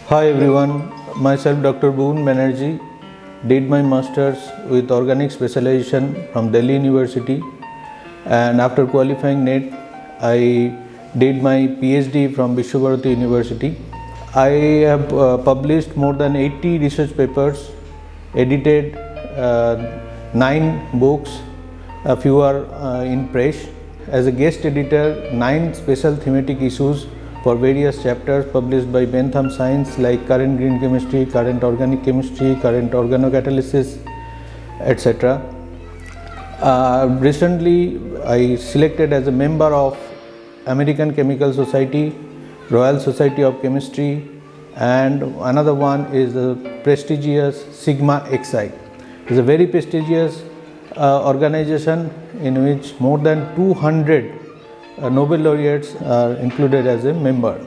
Hi everyone, myself Dr. Bubun Banerjee did my masters with organic specialization from Delhi University, and after qualifying NET I did my Ph.D. from Visva Bharti University. I have published more than 80 research papers, edited 9 books, a few are in press. As a guest editor, 9 special thematic issues for various chapters published by Bentham Science like current green chemistry, current organic chemistry, current organocatalysis, etc. Recently, I selected as a member of American Chemical Society, Royal Society of Chemistry, and another one is the prestigious Sigma Xi. It is a very prestigious organization in which more than 200 Nobel laureates are included as a member.